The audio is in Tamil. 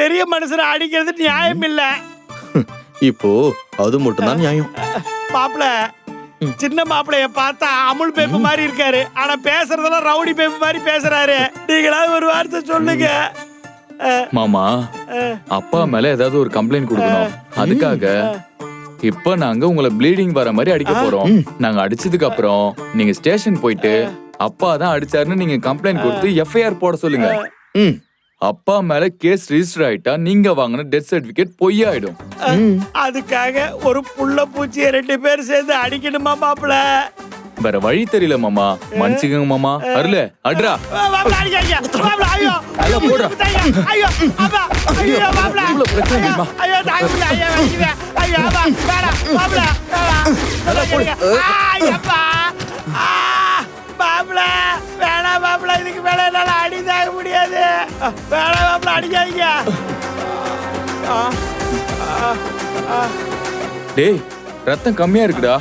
பெரிய மனுஷனை அடிக்கிறது நியாயம் இல்ல. இப்போ அது மட்டும் தான் நியாயம். மாப்பிள சின்ன மாப்பிளைய பார்த்தா அமுல் பேப்பு மாதிரி இருக்காரு, ஆனா பேசுறதெல்லாம் ரவுடி பேப்பு மாதிரி பேசுறாரு. நீங்களாவது ஒரு வார்த்தை சொல்லுங்க. மாமா, அப்பா மேல ஏதாவது ஒரு கம்ப்ளைண்ட் கொடுக்கணும். அதுக்காக இப்ப நாங்க உங்களை ப்ளீடிங் வர மாதிரி அடிக்க போறோம். நாங்க அடிச்சதுக்கு அப்புறம் நீங்க ஸ்டேஷன் போயிட்டு அப்பா தான் அடிச்சாருன்னு நீங்க கம்ப்ளைண்ட் கொடுத்து எஃப்ஐஆர் போட சொல்லுங்க. அப்பா மேல கேஸ் ரிஜிஸ்டர் ஆயிட்டா நீங்க வாங்கின டெத் சர்டிபிகேட் பொய்யாயிடும். அதுக்காக ஒரு புள்ள பூச்சிய 2 பேர் சேர்ந்து அடிக்கணுமா மாப்பிள? வேற வழி தெரியல மாமா, மன்னிச்சுக்கங்க மாமா. அருள அட்ரா வேணா மாப்பிள, இதுக்கு மேல என்னால அடி தாங்க முடியாது. வேணா மாப்பிள, அடிக்காதீங்க. டேய், ரத்தம் கம்மியா இருக்குடா.